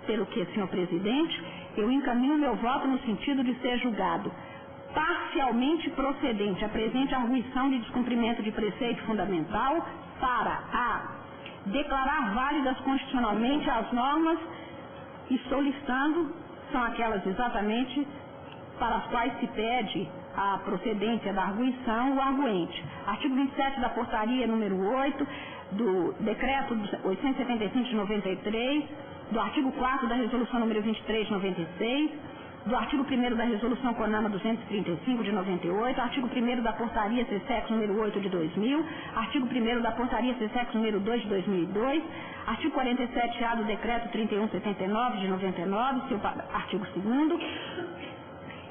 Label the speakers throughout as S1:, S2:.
S1: pelo que, senhor presidente, eu encaminho meu voto no sentido de ser julgado parcialmente procedente a presente arguição de descumprimento de preceito fundamental para a declarar válidas constitucionalmente as normas e solicitando, são aquelas exatamente para as quais se pede a procedência da arguição, o arguente. Artigo 27 da portaria número 8, do decreto 875 de 93, do artigo 4º da resolução número 23 de 96, do artigo 1º da resolução CONAMA 235 de 98, artigo 1º da portaria CSEX número 8 de 2000, artigo 1º da portaria CSEX número 2 de 2002, artigo 47A do decreto 3179 de 99, seu artigo 2º,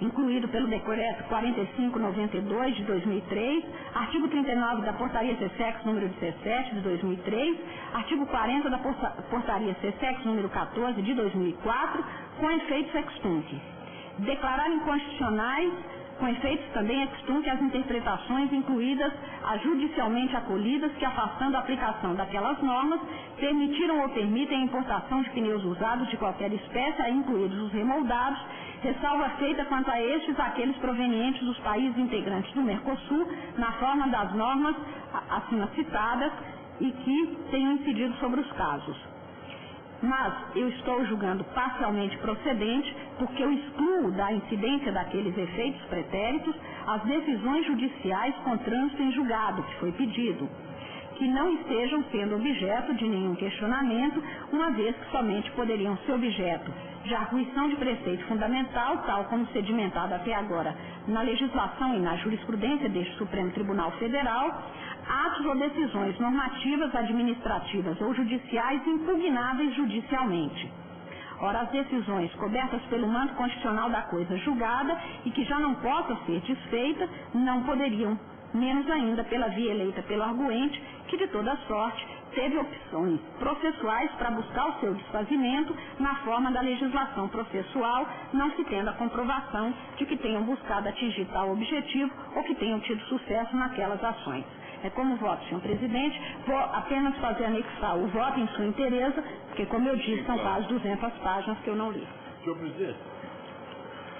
S1: incluído pelo decreto 4592 de 2003, artigo 39 da portaria CSEX número 17 de 2003, artigo 40 da portaria CSEX número 14 de 2004, com efeitos ex tunc. Declarar inconstitucionais, com efeitos também ex tunc, as interpretações incluídas as judicialmente acolhidas que, afastando a aplicação daquelas normas, permitiram ou permitem a importação de pneus usados de qualquer espécie, incluídos os remoldados, ressalva feita quanto a estes aqueles provenientes dos países integrantes do Mercosul, na forma das normas acima citadas e que tenham incidido sobre os casos. Mas eu estou julgando parcialmente procedente porque eu excluo da incidência daqueles efeitos pretéritos as decisões judiciais com trânsito em julgado, que foi pedido, que não estejam sendo objeto de nenhum questionamento, uma vez que somente poderiam ser objeto de arguição de preceito fundamental, tal como sedimentado até agora na legislação e na jurisprudência deste Supremo Tribunal Federal, atos ou decisões normativas, administrativas ou judiciais impugnáveis judicialmente. Ora, as decisões cobertas pelo manto constitucional da coisa julgada e que já não possam ser desfeitas, não poderiam, menos ainda pela via eleita pelo arguente, que de toda sorte teve opções processuais para buscar o seu desfazimento na forma da legislação processual, não se tendo a comprovação de que tenham buscado atingir tal objetivo ou que tenham tido sucesso naquelas ações. É como voto, senhor presidente, vou apenas fazer anexar o voto em sua inteireza, porque, como eu disse, são quase 200 páginas que eu não li.
S2: Senhor presidente,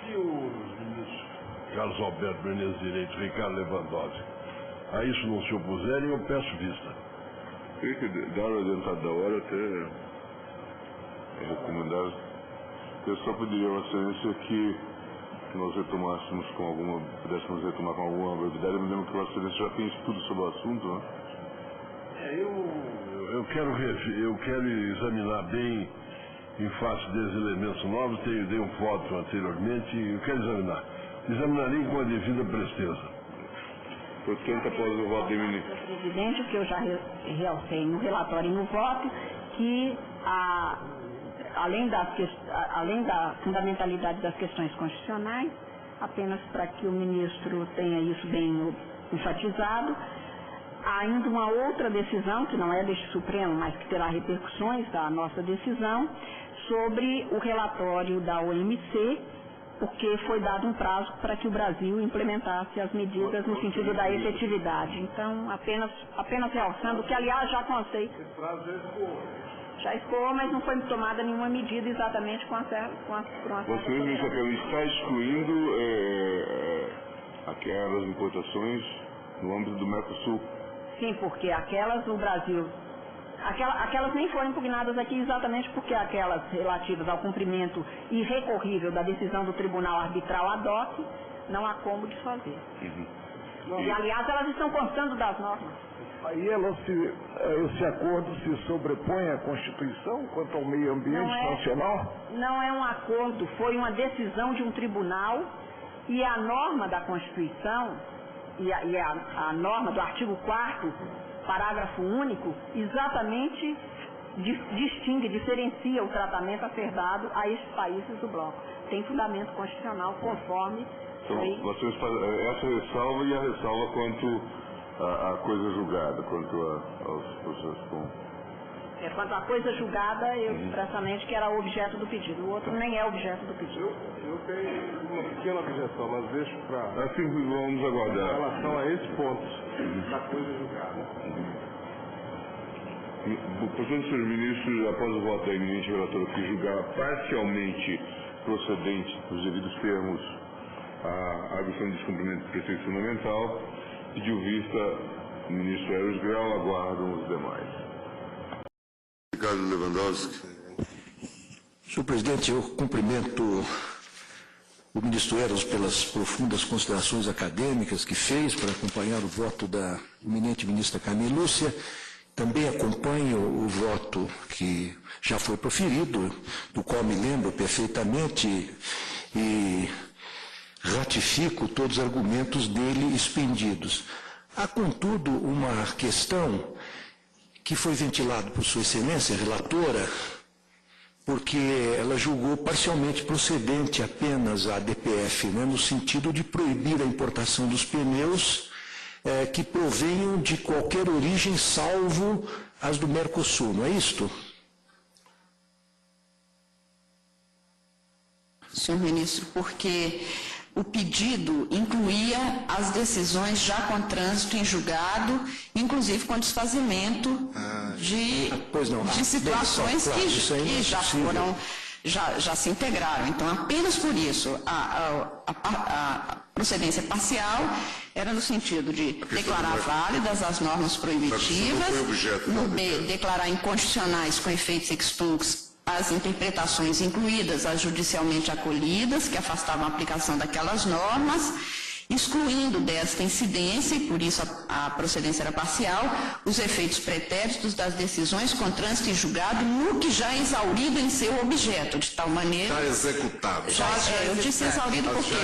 S2: se os ministros Carlos Alberto Menezes Direito e Ricardo Lewandowski a isso não se opuserem, eu peço vista.
S3: Creio que, dada a adiantada da hora, até recomendar, eu só pediria a excelência que nós retomássemos pudéssemos retomar com alguma brevidade. Eu me lembro que a excelência já tem estudo sobre o assunto, né?
S2: Eu quero examinar bem, em face desses elementos novos, dei um voto anteriormente, eu quero examinarei com a devida presteza.
S3: Portanto, após o voto do ministro.
S1: Senhor presidente, o que eu já realcei no relatório e no voto, que além da fundamentalidade das questões constitucionais, apenas para que o ministro tenha isso bem enfatizado, há ainda uma outra decisão, que não é deste Supremo, mas que terá repercussões da nossa decisão, sobre o relatório da OMC, porque foi dado um prazo para que o Brasil implementasse as medidas no sentido da efetividade. Então, apenas realçando, que aliás já constei.
S2: Esse prazo
S1: já escoou, mas não foi tomada nenhuma medida exatamente com a
S3: Você, ministro, está excluindo aquelas importações no âmbito do Mercosul?
S1: Sim, porque aquelas no Brasil, aquelas nem foram impugnadas aqui exatamente porque aquelas relativas ao cumprimento irrecorrível da decisão do Tribunal Arbitral ad hoc, não há como desfazer.
S3: Uhum.
S1: E, aliás, elas estão constando das normas.
S4: Aí esse acordo se sobrepõe à Constituição quanto ao meio ambiente nacional?
S1: Não é um acordo, foi uma decisão de um tribunal e a norma da Constituição e a norma do artigo 4º, parágrafo único, exatamente diferencia o tratamento a ser dado a estes países do bloco. Tem fundamento constitucional conforme...
S3: Então, essa ressalva e a ressalva quanto à coisa julgada, quanto aos processos com...
S1: Quanto à coisa julgada, eu expressamente que era o objeto do pedido. O outro nem é objeto do pedido.
S2: Eu tenho uma pequena objeção, mas deixo para...
S3: Assim vamos aguardar.
S2: Em relação a esse ponto da coisa julgada.
S3: Portanto, senhor ministro, após o voto da eminente relatora que julgar parcialmente procedente, nos devidos termos, a arguição de descumprimento do preceito fundamental, pediu vista o ministro Eros Grau, aguardam os demais.
S2: Ricardo Lewandowski.
S5: Senhor presidente, eu cumprimento o ministro Eros pelas profundas considerações acadêmicas que fez para acompanhar o voto da eminente ministra Carmen Lúcia. Também acompanho o voto que já foi proferido, do qual me lembro perfeitamente e ratifico todos os argumentos dele expendidos. Há, contudo, uma questão que foi ventilada por Sua Excelência, relatora, porque ela julgou parcialmente procedente apenas a DPF, né, no sentido de proibir a importação dos pneus que provenham de qualquer origem, salvo as do Mercosul, não é isto?
S6: Senhor ministro, porque o pedido incluía as decisões já com trânsito em julgado, inclusive com desfazimento de situações que já foram, já se integraram. Então, apenas por isso, a procedência parcial era no sentido de declarar válidas as normas proibitivas, no B, declarar inconstitucionais com efeitos ex-tunc as interpretações incluídas, as judicialmente acolhidas, que afastavam a aplicação daquelas normas, excluindo desta incidência, e por isso a procedência era parcial, os efeitos pretéritos das decisões com trânsito em julgado no que já é exaurido em seu objeto, de tal maneira...
S2: Já executado.
S6: Eu disse exaurido porque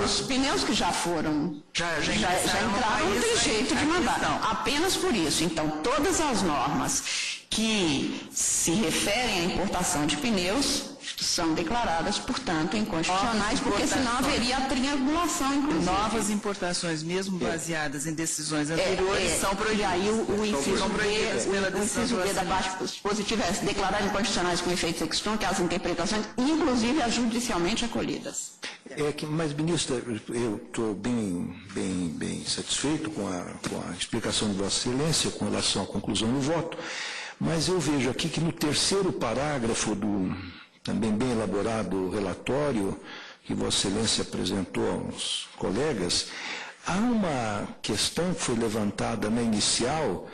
S6: os pneus que já foram... Já entraram, não tem jeito de mandar. Apenas por isso. Então, todas as normas que se referem à importação de pneus são declaradas, portanto, inconstitucionais, porque senão haveria a triangulação, inclusive.
S7: Novas importações, mesmo baseadas em decisões anteriores, são proibidas.
S6: E aí o inciso B da parte positiva é declarar inconstitucionais com efeitos ex-tunc as interpretações, inclusive as judicialmente acolhidas.
S5: Mas, ministra, eu estou bem satisfeito com a explicação de Vossa Excelência com relação à conclusão do voto, mas eu vejo aqui que no terceiro parágrafo do também bem elaborado relatório que Vossa Excelência apresentou aos colegas, há uma questão que foi levantada na inicial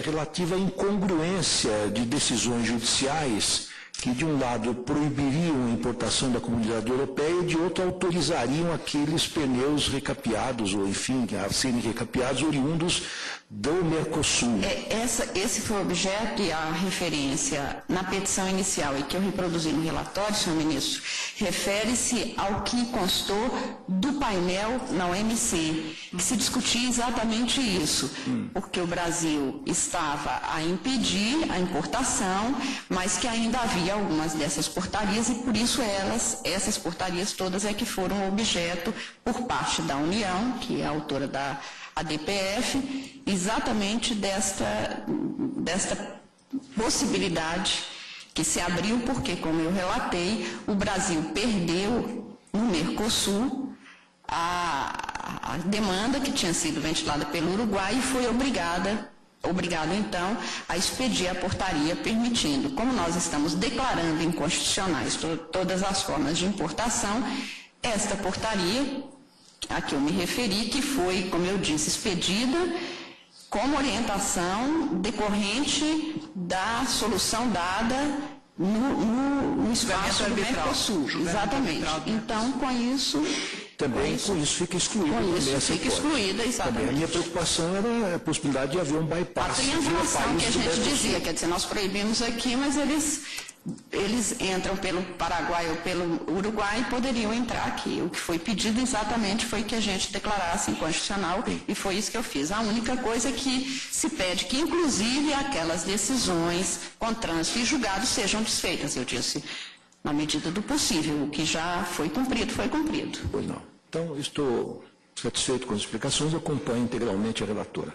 S5: relativa à incongruência de decisões judiciais que, de um lado, proibiriam a importação da Comunidade Europeia e, de outro, autorizariam aqueles pneus recapeados, ou, enfim, a serem recapeados oriundos do Mercosul.
S6: Esse foi o objeto e a referência na petição inicial e que eu reproduzi no relatório, senhor ministro, refere-se ao que constou do painel na OMC, que se discutia exatamente isso, porque o Brasil estava a impedir a importação, mas que ainda havia algumas dessas portarias e por isso essas portarias todas é que foram objeto por parte da União, que é a autora da DPF, exatamente desta possibilidade que se abriu, porque, como eu relatei, o Brasil perdeu no Mercosul a demanda que tinha sido ventilada pelo Uruguai e foi obrigado, então, a expedir a portaria permitindo. Como nós estamos declarando inconstitucionais todas as formas de importação, esta portaria, a que eu me referi, que foi, como eu disse, expedida como orientação decorrente da solução dada no espaço do Mercosul. Exatamente. Então, com isso...
S5: Também com isso fica excluída.
S6: Com isso fica excluída, exatamente.
S5: Também a minha preocupação era a possibilidade de haver um bypass.
S6: A triangulação que a gente dizia, quer dizer, nós proibimos aqui, mas eles entram pelo Paraguai ou pelo Uruguai e poderiam entrar aqui. O que foi pedido exatamente foi que a gente declarasse inconstitucional e foi isso que eu fiz. A única coisa que se pede que, inclusive, aquelas decisões com trânsito e julgado sejam desfeitas. Eu disse, na medida do possível, o que já foi cumprido, foi cumprido.
S5: Pois não. Então, estou satisfeito com as explicações, acompanho integralmente a relatora.